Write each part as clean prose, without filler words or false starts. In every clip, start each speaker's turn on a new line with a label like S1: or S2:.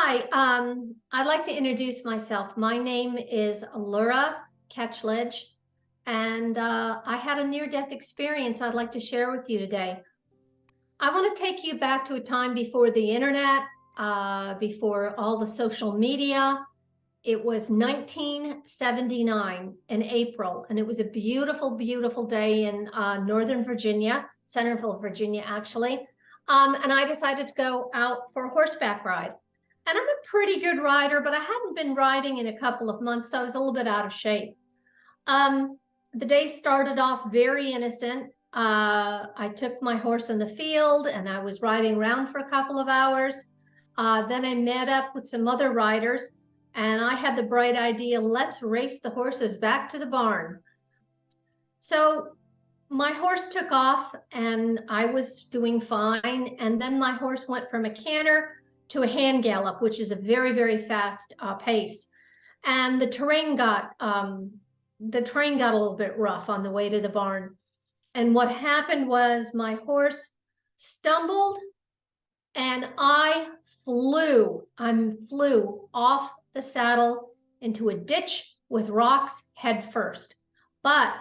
S1: Hi, I'd like to introduce myself. My name is Laura Ketchledge, and I had a near-death experience I'd like to share with you today. I want to take you back to a time before the internet, before all the social media. It was 1979 in April, and it was a beautiful, beautiful day in Northern Virginia, Centerville, Virginia, actually. And I decided to go out for a horseback ride. And I'm a pretty good rider, but I hadn't been riding in a couple of months, so I was a little bit out of shape. The day started off very innocent. I took my horse in the field and I was riding around for a couple of hours. Then I met up with some other riders and I had the bright idea, let's race the horses back to the barn. So my horse took off and I was doing fine. And then my horse went from a canter to a hand gallop, which is a very, very fast pace. And the terrain got a little bit rough on the way to the barn. And what happened was my horse stumbled and I flew off the saddle into a ditch with rocks head first. But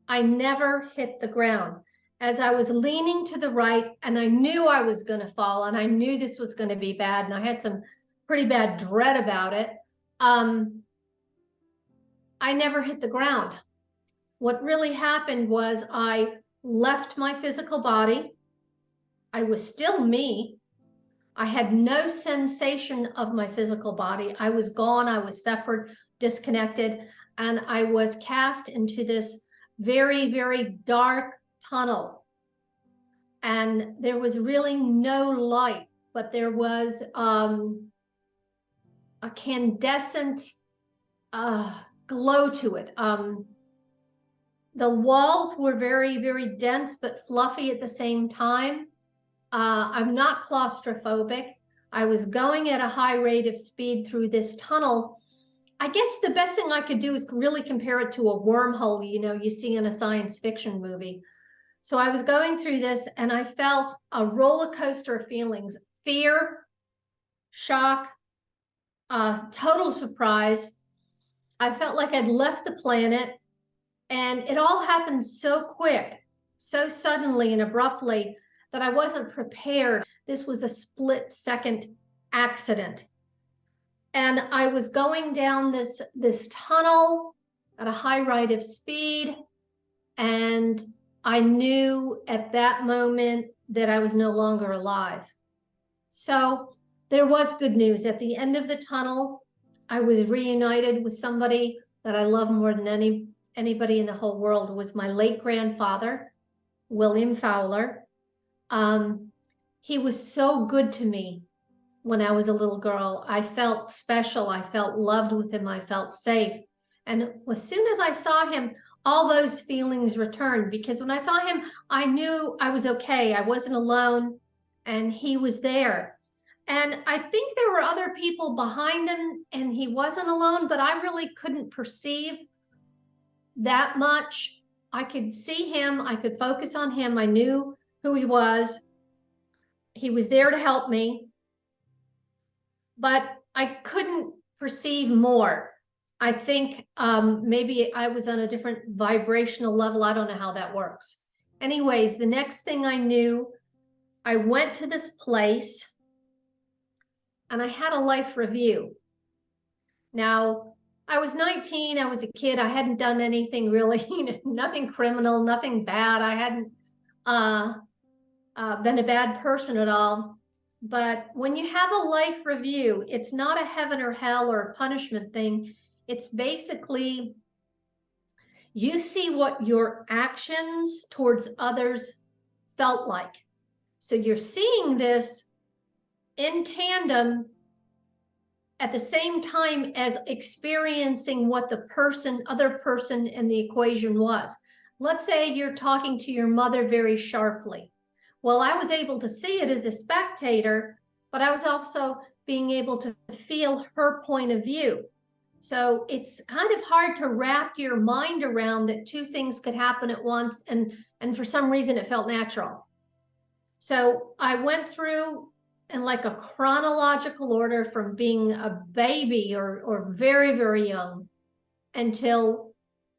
S1: I never hit the ground. As I was leaning to the right and I knew I was going to fall and I knew this was going to be bad and I had some pretty bad dread about it, I never hit the ground. What really happened was I left my physical body. I was still me. I had no sensation of my physical body. I was gone. I was separate, disconnected, and I was cast into this very, very dark tunnel. And there was really no light, but there was a incandescent glow to it. The walls were very, very dense, but fluffy at the same time. I'm not claustrophobic. I was going at a high rate of speed through this tunnel. I guess the best thing I could do is really compare it to a wormhole, you see in a science fiction movie. So I was going through this and I felt a roller coaster of feelings: fear, shock, total surprise. I felt like I'd left the planet, and it all happened so quick, so suddenly and abruptly that I wasn't prepared. This was a split-second accident. And I was going down this tunnel at a high rate of speed, and I knew at that moment that I was no longer alive. So there was good news. At the end of the tunnel, I was reunited with somebody that I love more than anybody in the whole world. It was my late grandfather, William Fowler. He was so good to me when I was a little girl. I felt special. I felt loved with him. I felt safe. And as soon as I saw him, all those feelings returned, because when I saw him, I knew I was okay. I wasn't alone, and he was there. And I think there were other people behind him, and he wasn't alone, but I really couldn't perceive that much. I could see him. I could focus on him. I knew who he was. He was there to help me, but I couldn't perceive more. I think maybe I was on a different vibrational level. I don't know how that works. Anyways, the next thing I knew, I went to this place and I had a life review. Now, I was 19. I was a kid. I hadn't done anything really, nothing criminal, nothing bad. I hadn't been a bad person at all. But when you have a life review, it's not a heaven or hell or a punishment thing. It's basically, you see what your actions towards others felt like. So you're seeing this in tandem at the same time as experiencing what the other person in the equation was. Let's say you're talking to your mother very sharply. Well, I was able to see it as a spectator, but I was also being able to feel her point of view. So it's kind of hard to wrap your mind around that two things could happen at once, and for some reason it felt natural. So I went through in like a chronological order from being a baby or very, very young until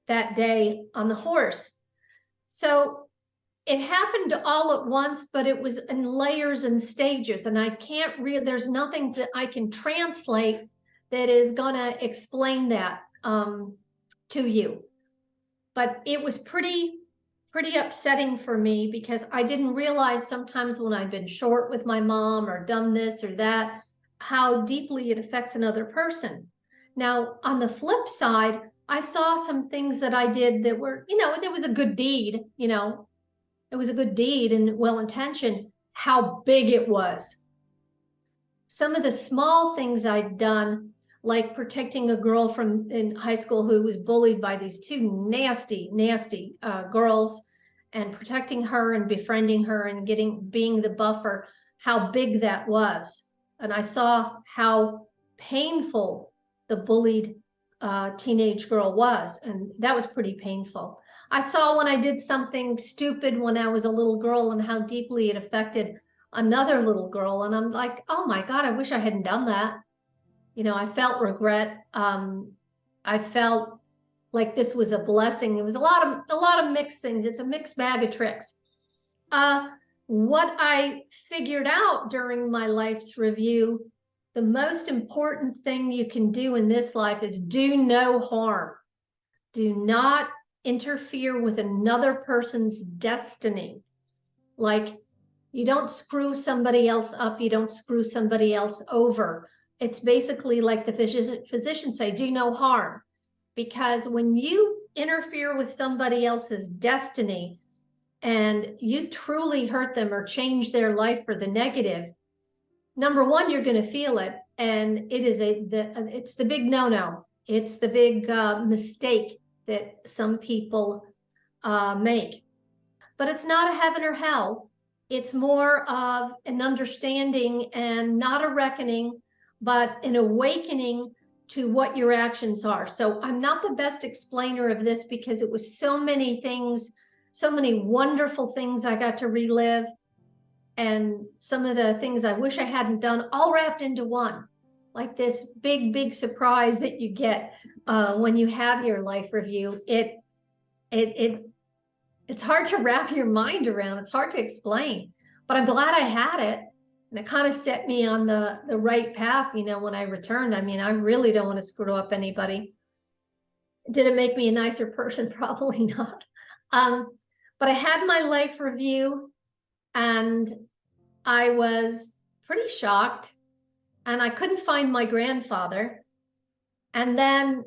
S1: that day on the horse. So it happened all at once, but it was in layers and stages. And I can't there's nothing that I can translate that is gonna explain that to you. But it was pretty upsetting for me because I didn't realize sometimes when I'd been short with my mom or done this or that, how deeply it affects another person. Now, on the flip side, I saw some things that I did that were, there was a good deed, it was a good deed and well-intentioned, how big it was. Some of the small things I'd done, like protecting a girl in high school who was bullied by these two nasty girls, and protecting her and befriending her and being the buffer, how big that was. And I saw how painful the bullied teenage girl was, and that was pretty painful. I saw when I did something stupid when I was a little girl and how deeply it affected another little girl, and I'm like, oh my God, I wish I hadn't done that. I felt regret. I felt like this was a blessing. It was a lot of mixed things. It's a mixed bag of tricks. What I figured out during my life's review, the most important thing you can do in this life is do no harm. Do not interfere with another person's destiny. Like, you don't screw somebody else up. You don't screw somebody else over. It's basically like the physicians say, do no harm. Because when you interfere with somebody else's destiny and you truly hurt them or change their life for the negative, number one, you're going to feel it. And it is it's the big no-no. It's the big mistake that some people make. But it's not a heaven or hell. It's more of an understanding and not a reckoning, but an awakening to what your actions are. So I'm not the best explainer of this because it was so many things, so many wonderful things I got to relive, and some of the things I wish I hadn't done, all wrapped into one, like this big surprise that you get when you have your life review. It's hard to wrap your mind around. It's hard to explain, but I'm glad I had it. And it kind of set me on the right path, when I returned. I mean, I really don't want to screw up anybody. Did it make me a nicer person? Probably not. But I had my life review and I was pretty shocked, and I couldn't find my grandfather. And then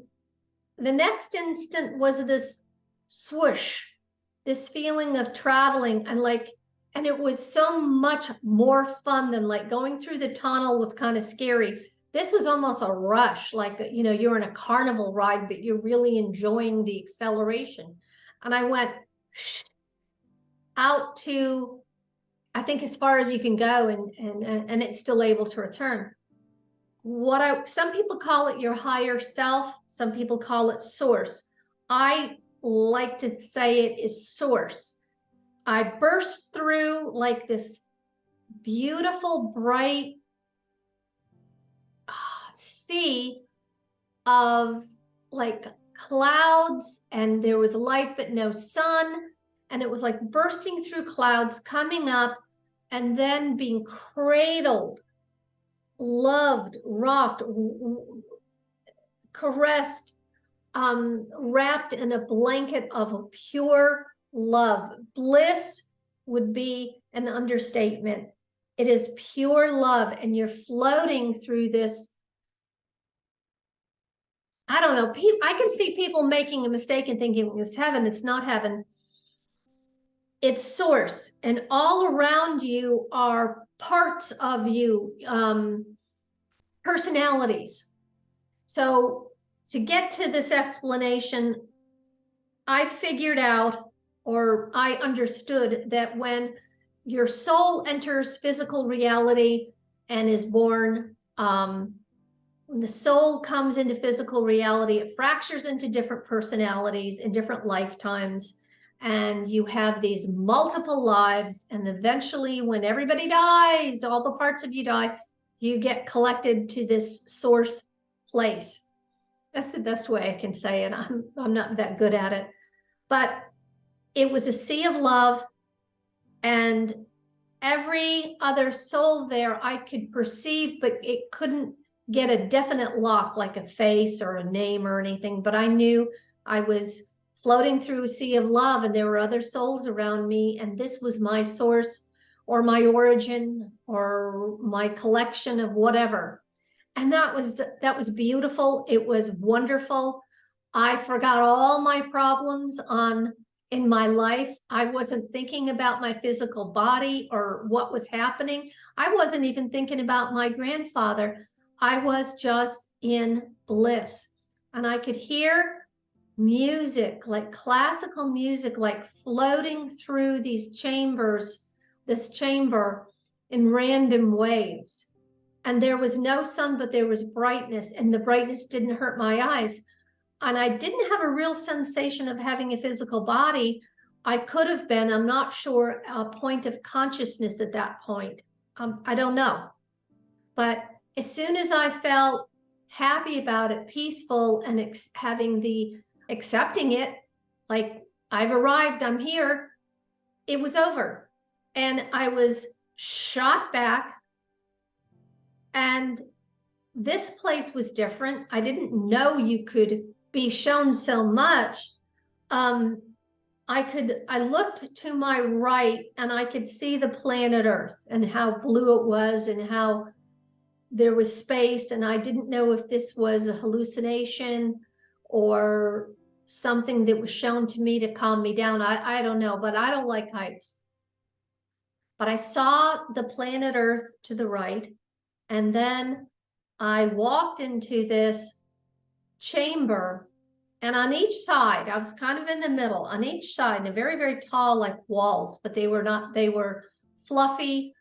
S1: the next instant was this swoosh, this feeling of traveling, and it was so much more fun than like going through the tunnel was kind of scary. This was almost a rush, like, you're in a carnival ride, but you're really enjoying the acceleration. And I went out to, I think, as far as you can go, and it's still able to return. Some people call it your higher self. Some people call it source. I like to say it is source. I burst through like this beautiful, bright sea of like clouds, and there was light but no sun, and it was like bursting through clouds, coming up, and then being cradled, loved, rocked, caressed, wrapped in a blanket of pure love. Bliss would be an understatement. It is pure love, and you're floating through this. I don't know. I can see people making a mistake and thinking it's heaven. It's not heaven. It's source, and all around you are parts of you, personalities. So to get to this explanation, I figured out, or I understood, that when your soul enters physical reality and is born, when the soul comes into physical reality, it fractures into different personalities in different lifetimes. and you have these multiple lives, and eventually when everybody dies, all the parts of you die, you get collected to this source place. That's the best way I can say it. I'm not that good at it, but it was a sea of love, and every other soul there I could perceive, but it couldn't get a definite lock like a face or a name or anything. But I knew I was floating through a sea of love, and there were other souls around me, and this was my source or my origin or my collection of whatever. And that was beautiful. It was wonderful. I forgot all my problems in my life. I wasn't thinking about my physical body or what was happening. I wasn't even thinking about my grandfather. I was just in bliss, and I could hear music, like classical music, like floating through these chambers, this chamber in random waves. And there was no sun, but there was brightness, and the brightness didn't hurt my eyes. And I didn't have a real sensation of having a physical body. I could have been, I'm not sure, a point of consciousness at that point. I don't know. But as soon as I felt happy about it, peaceful, and accepting it, like I've arrived, I'm here, it was over. And I was shot back. And this place was different. I didn't know you could be shown so much. I looked to my right, and I could see the planet Earth and how blue it was and how there was space. And I didn't know if this was a hallucination or something that was shown to me to calm me down. I don't know, but I don't like heights. But I saw the planet Earth to the right, and then I walked into this chamber, and on each side, I was kind of in the middle, on each side, and very, very tall, like walls, but they were not, they were fluffy.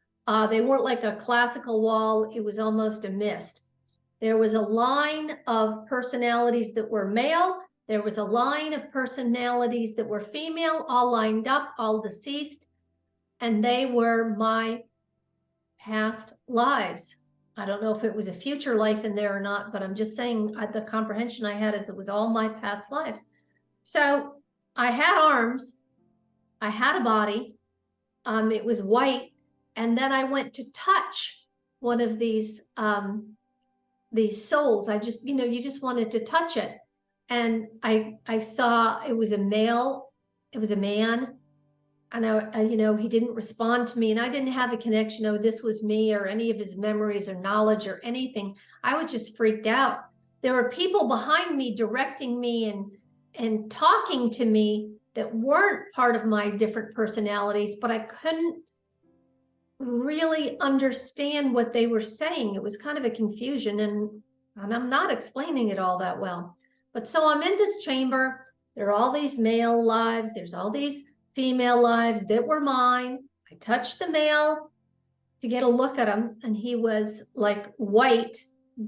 S1: They weren't like a classical wall. It was almost a mist. There was a line of personalities that were male. There was a line of personalities that were female, all lined up, all deceased. And they were my past lives. I don't know if it was a future life in there or not, but I'm just saying the comprehension I had is it was all my past lives. So I had arms, I had a body, it was white, and then I went to touch one of these souls. I just, you just wanted to touch it. And I saw it was a male, it was a man. And he didn't respond to me, and I didn't have a connection. Oh, this was me, or any of his memories or knowledge or anything. I was just freaked out. There were people behind me directing me and talking to me that weren't part of my different personalities, but I couldn't really understand what they were saying. It was kind of a confusion, and I'm not explaining it all that well. But so I'm in this chamber. There are all these male lives. There's all these female lives that were mine. I touched the male to get a look at him, and he was like white,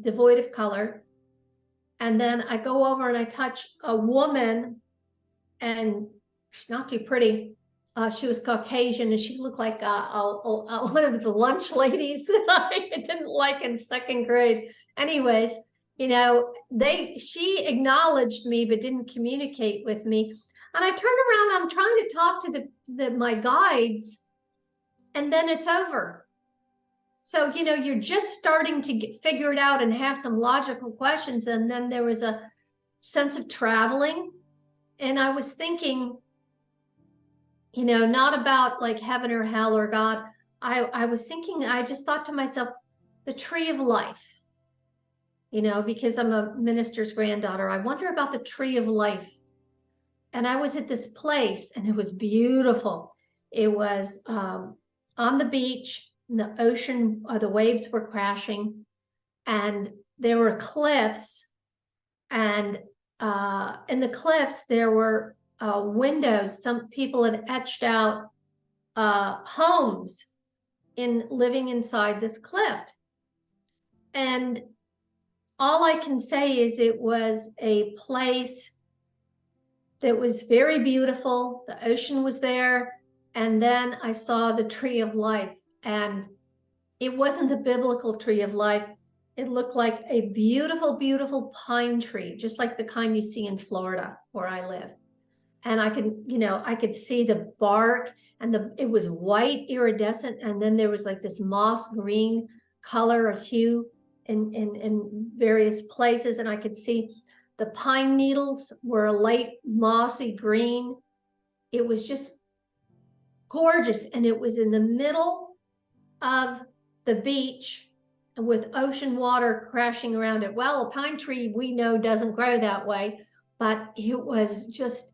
S1: devoid of color. And then I go over and I touch a woman, and she's not too pretty. She was Caucasian, and she looked like one of the lunch ladies that I didn't like in second grade. Anyways, she acknowledged me but didn't communicate with me. And I turn around, I'm trying to talk to my guides, and then it's over. So, you're just starting to figure it out and have some logical questions. And then there was a sense of traveling. And I was thinking, not about like heaven or hell or God. I was thinking, I just thought to myself, the tree of life, because I'm a minister's granddaughter. I wonder about the tree of life. And I was at this place, and it was beautiful. It was on the beach, and the ocean, the waves were crashing, and there were cliffs. And in the cliffs, there were windows. Some people had etched out homes living inside this cliff. And all I can say is it was a place that was very beautiful. The ocean was there. And then I saw the tree of life, and it wasn't the biblical tree of life. It looked like a beautiful, beautiful pine tree, just like the kind you see in Florida where I live. And I could, I could see the bark, and it was white iridescent. And then there was like this moss green color or hue in various places. And I could see the pine needles were a light mossy green. It was just gorgeous. And it was in the middle of the beach with ocean water crashing around it. Well, a pine tree we know doesn't grow that way, but it was just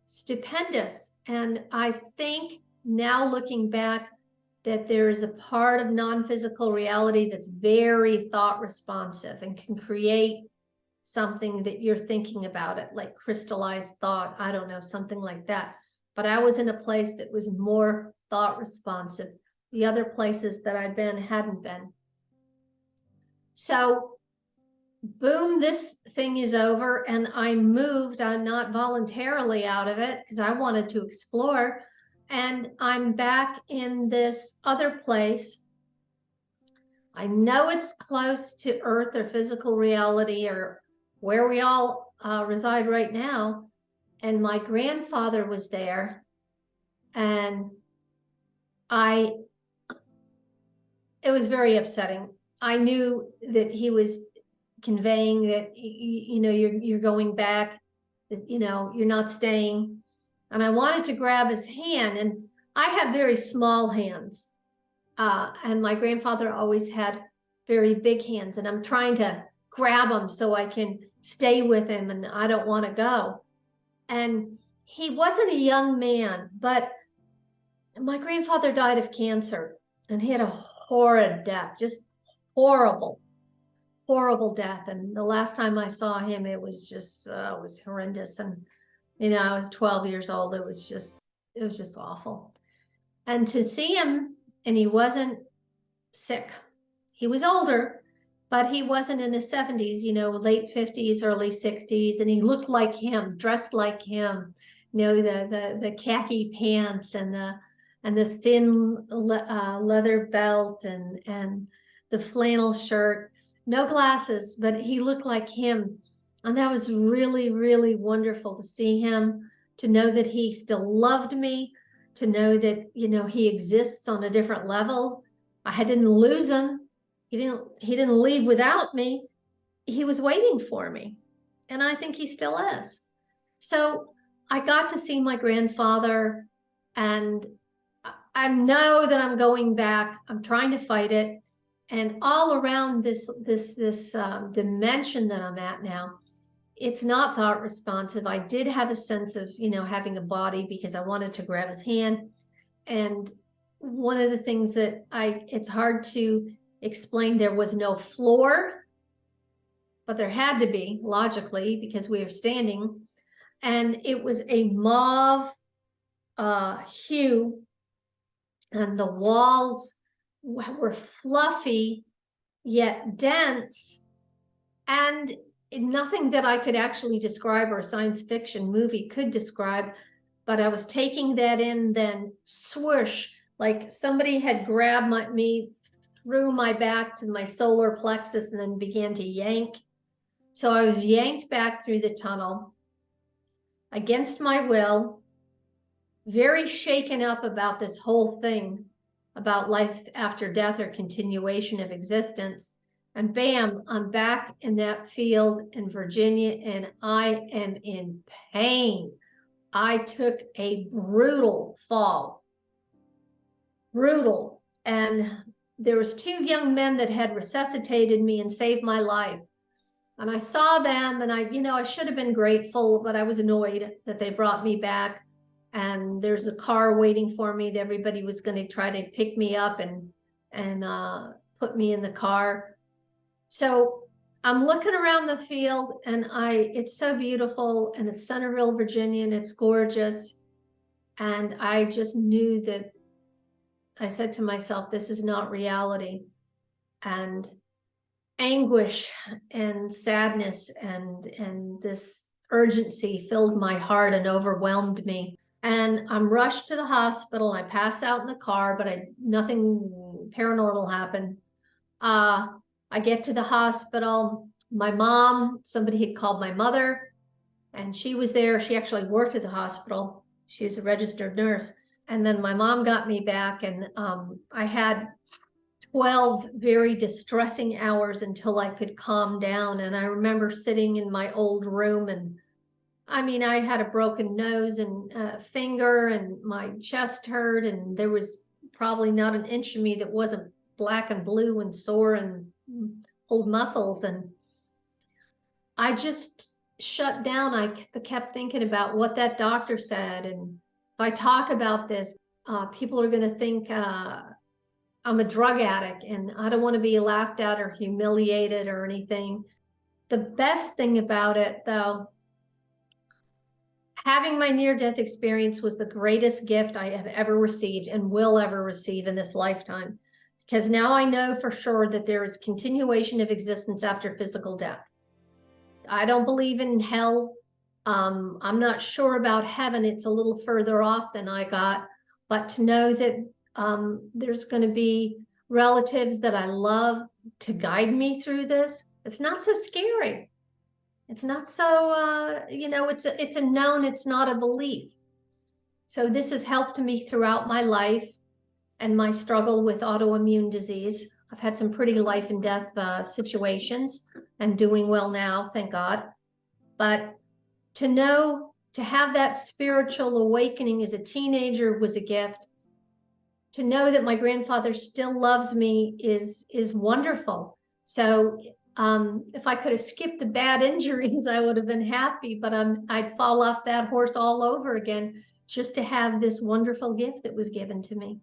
S1: stupendous. And I think now looking back that there is a part of non-physical reality that's very thought responsive and can create something that you're thinking about it, like crystallized thought, I don't know, something like that. But I was in a place that was more thought responsive. The other places that I'd been hadn't been. So boom, this thing is over, and I moved, not voluntarily out of it because I wanted to explore. And I'm back in this other place. I know it's close to Earth or physical reality or where we all reside right now. And my grandfather was there, and it was very upsetting. I knew that he was conveying that, you're going back, that, you're not staying. And I wanted to grab his hand, and I have very small hands. And my grandfather always had very big hands, and I'm trying to grab him so I can stay with him, and I don't want to go. And he wasn't a young man, but my grandfather died of cancer, and he had a horrid death, just horrible death. And the last time I saw him, it was just it was horrendous. And I was 12 years old. It was just awful. And to see him, and he wasn't sick. He was older, but he wasn't in his 70s, late 50s, early 60s, and he looked like him, dressed like him, the khaki pants and the thin leather belt and the flannel shirt. No glasses, but he looked like him. And that was really, really wonderful to see him, to know that he still loved me, to know that, he exists on a different level. I didn't lose him. He didn't leave without me. He was waiting for me. And I think he still is. So I got to see my grandfather, and I know that I'm going back. I'm trying to fight it. And all around this dimension that I'm at now, it's not thought responsive. I did have a sense of, having a body because I wanted to grab his hand. And one of the things that it's hard to explain, there was no floor, but there had to be logically because we were standing. And it was a mauve hue, and the walls were fluffy yet dense, and nothing that I could actually describe or a science fiction movie could describe. But I was taking that in, then swoosh, like somebody had grabbed me, threw my back to my solar plexus, and then began to yank. So I was yanked back through the tunnel against my will, very shaken up about this whole thing, about life after death or continuation of existence. And bam, I'm back in that field in Virginia, and I am in pain. I took a brutal fall. Brutal. And there was 2 young men that had resuscitated me and saved my life. And I saw them, and I should have been grateful, but I was annoyed that they brought me back. And there's a car waiting for me. Everybody was going to try to pick me up and put me in the car. So I'm looking around the field, and it's so beautiful, and it's Centerville, Virginia, and it's gorgeous. And I just knew that I said to myself, this is not reality. And anguish and sadness and this urgency filled my heart and overwhelmed me. And I'm rushed to the hospital. I pass out in the car, but nothing paranormal happened. I get to the hospital. My mom, somebody had called my mother, and she was there. She actually worked at the hospital. She was a registered nurse. And then my mom got me back, and I had 12 very distressing hours until I could calm down. And I remember sitting in my old room, and I mean, I had a broken nose and finger, and my chest hurt, and there was probably not an inch of me that wasn't black and blue and sore and pulled muscles. And I just shut down. I kept thinking about what that doctor said. And if I talk about this, people are going to think I'm a drug addict, and I don't want to be laughed at or humiliated or anything. The best thing about it, though, having my near-death experience was the greatest gift I have ever received and will ever receive in this lifetime, because now I know for sure that there is continuation of existence after physical death. I don't believe in hell. I'm not sure about heaven. It's a little further off than I got, but to know that there's going to be relatives that I love to guide me through this, it's not so scary. It's not so, it's a known, it's not a belief. So this has helped me throughout my life and my struggle with autoimmune disease. I've had some pretty life and death situations, and doing well now, thank God. But to have that spiritual awakening as a teenager was a gift. To know that my grandfather still loves me is wonderful. So if I could have skipped the bad injuries, I would have been happy, but I'd fall off that horse all over again just to have this wonderful gift that was given to me.